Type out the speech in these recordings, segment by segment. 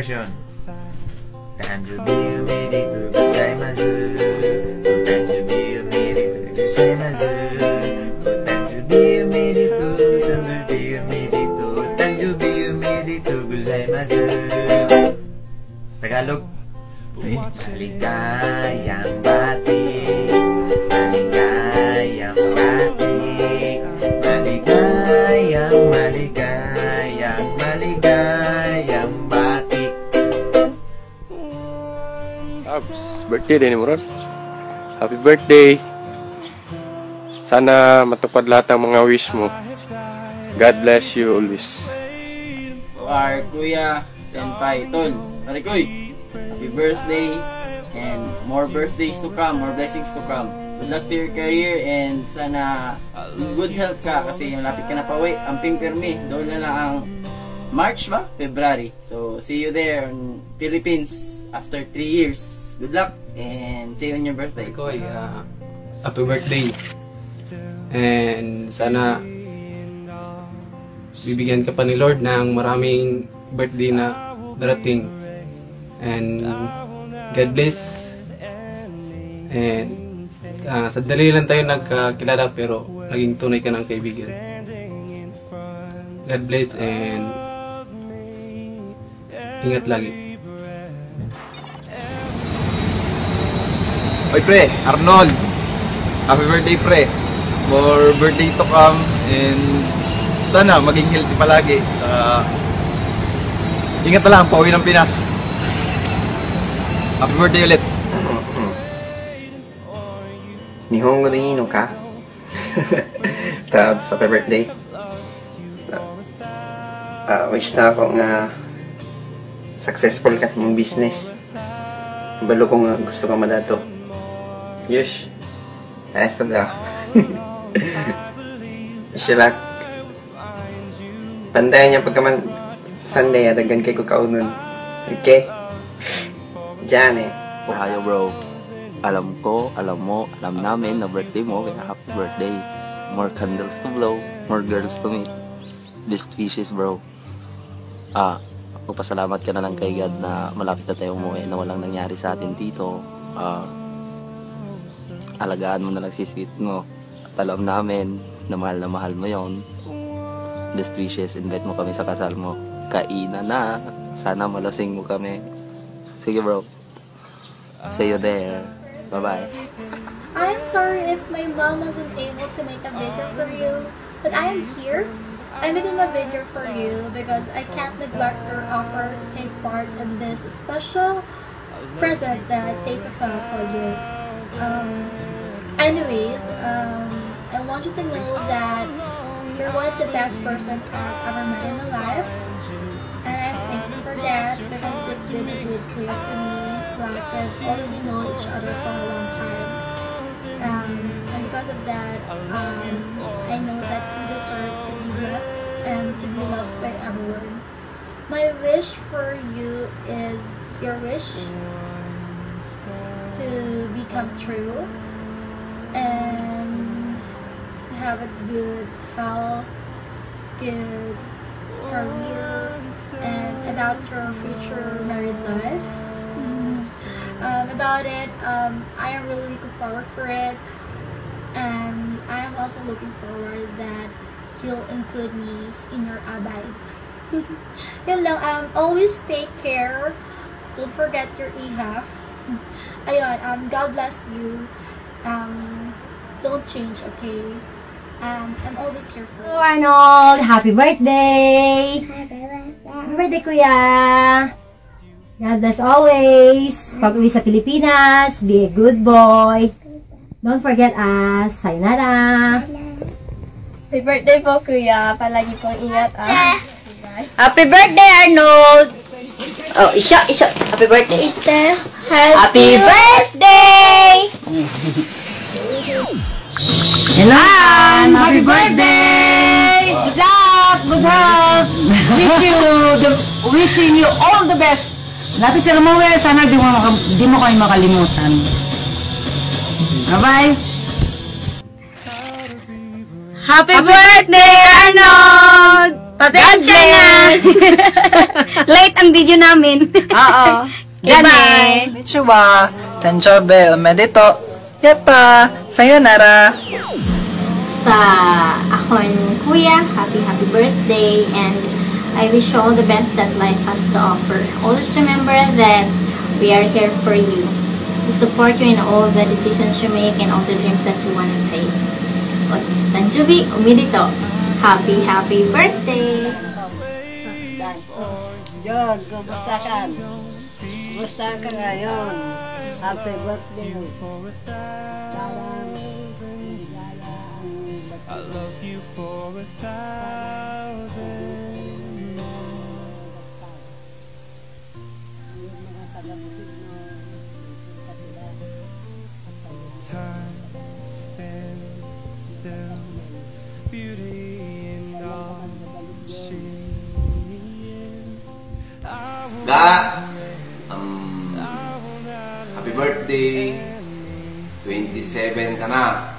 version. Tanjubi umeritu gozaimasu. Tanjubi umeritu gozaimasu. Tanjubi umeritu, tanjubi umeritu, tanjubi umeritu gozaimasu. Tagalog. Maligayang bati, maligayang bati, maligayang, maligayang, maligayang bati. Birthday din ni Muron. Happy birthday. Sana matupad lahat ng mga wish mo. God bless you always. Our Kuya Senpai Ton. Parikoy, happy birthday and more birthdays to come, more blessings to come. Good luck to your career and sana good health ka kasi malapit ka na pa uwi. Amping pirmi, doon na lang ang March ba? February. So see you there in Philippines after 3 years. Good luck and see you on your birthday. Koy, happy birthday. And sana bibigyan ka pa ni Lord ng maraming birthday na darating. And God bless. And sadali lang tayo nagkakilala pero naging tunay ka ng kaibigan. God bless and ingat lagi. Oy pre, Arnold. Happy birthday pre. More birthday to come and sana maging healthy palagi. Ingat na lang, pauwi ng Pinas. Happy birthday ulit. Nihongo de ino ka? Tabs, happy birthday. Wish na akong successful ka sa mong business. Balo kong gusto kang madato. Yush. Ayos na. Shilak. Pantayan niya pagkaman Sunday, adagan kay ko kaunon. Okay? Diyan eh. Ohio bro. Alam ko, alam mo, alam namin na birthday mo, kaya happy birthday. More candles to blow, more girls to meet. Best wishes bro. Magpasalamat ka na lang kay God na malapit na tayo umuwi na walang nangyari sa atin dito. Alagaan mo na lang si sweet mo. At alam namin na mahal mo yon. Best wishes, invite mo kami sa kasal mo. Kainan na. Sana malasing mo kami. Sige bro. See you there. Bye-bye. I'm sorry if my mom wasn't able to make a video for you, but I am here. I'm making a video for you because I can't neglect your offer to take part in this special present that I take for you. Anyways, I want you to know that you're one of the best persons I've ever met in my life. And I'm thankful for that because it's really clear to me that we've already known each other for a long time. And because of that, I know that you deserve to be blessed and to be loved by everyone. My wish for you is your wish to become true and to have a good health, good career, and about your future married life. About it, I am really looking forward for it, and I am also looking forward that you'll include me in your abays. Yun lang, always take care. Don't forget your iha. Ayun, God bless you. Don't change, okay? I'm always here for you. Hello Arnold! Happy birthday! Happy birthday, Kuya! God bless always! Pag-uwi sa Pilipinas, be a good boy! Don't forget us! Sayonara! Happy birthday po, Kuya! Palagi pong ingat, Happy birthday, Arnold! Oh, isa! Happy birthday! Happy birthday! Hello, happy birthday! Good luck! Good health! Wishing you all the best! Lapit ka na mo, sana di mo kayo makalimutan. Bye-bye! Happy birthday, Arnold! Pasensya na! Late ang video namin. Oo. Bye! Konnichiwa. Tenchobe, omedeto. Yatta. Sayonara. Sa akon kuya, happy birthday, and I wish you all the best that life has to offer. Always remember that we are here for you, to support you in all the decisions you make and all the dreams that you want to take. Tanjubi, umidito. Happy birthday! John, kumusta ka? Kumusta ka ngayon? Happy birthday. I love you for 1,000 more. Time stands still, beauty in all she is. Happy birthday. 27 ka na.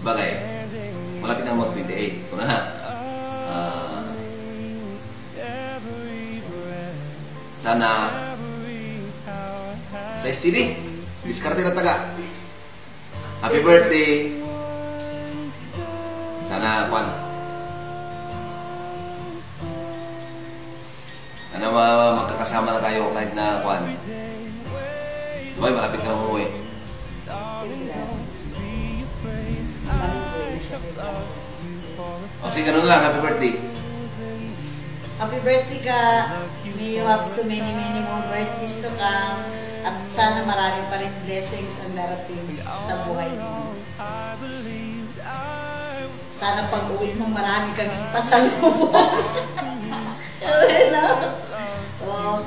Bagay, malapit na mag-28. Ito na. Sana sa STD, diskarte na taga. Happy birthday. Sana sana magkakasama na tayo kahit na Boy, malapit ka na umuwi. O sige, ganun lang. Happy birthday. Happy birthday ka. May you have so many more birthdays to come. At sana marami pa rin blessings ang darating sa buhay mo. Sana pag-uwi mo marami kaming pasalubong.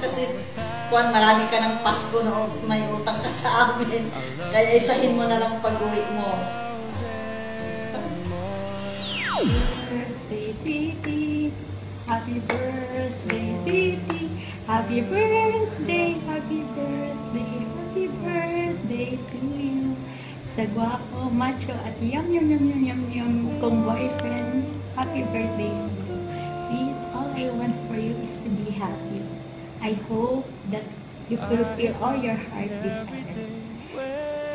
Kasi marami ka ng Pasko na may utang ka sa amin. Kaya isahin mo na lang pag-uwi mo. Happy birthday, City. Happy birthday, happy birthday, happy birthday to you. Sa guwapo, macho, at yum kong boyfriend. Happy birthday, Sweet. All I want for you is to be happy. I hope that you fulfill all your heart desires.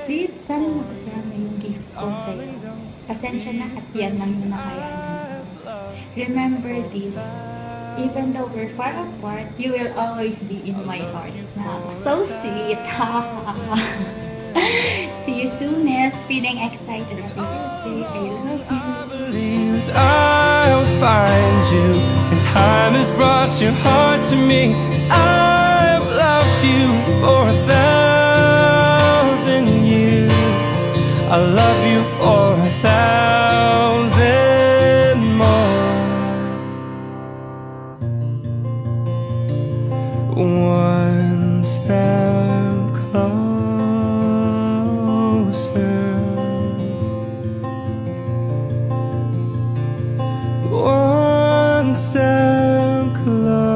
Sweet, sana magustuhan mo yung gift ko sa'yo. Pasensya na at yan lang yung nakayanan. Remember this, even though we're far apart, you will always be in my heart. So sweet! See you soonest. Feeling excited. Happy birthday. I love you. I believed I'll find you, and time has brought your heart to me. I've loved you for 1,000 years. I love you for 1,000 more. One step closer, one step closer.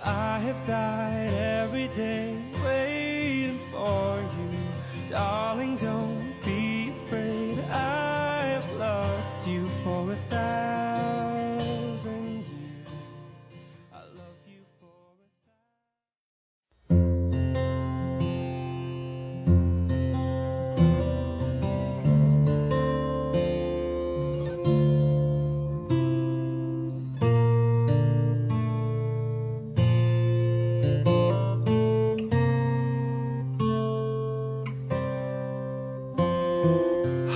I have died every day waiting for you. Darling, don't be afraid. I have loved you for 1,000 years. I love you for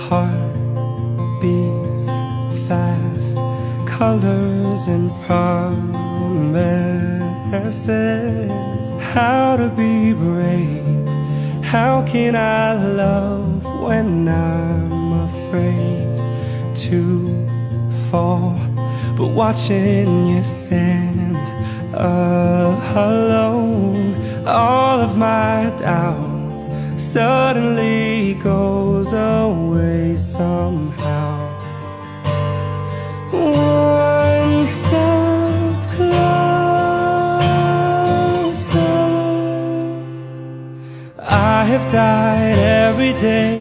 heart beats fast, colors and promises. How to be brave? How can I love when I'm afraid to fall? But watching you stand alone, all of my doubts suddenly goes away somehow.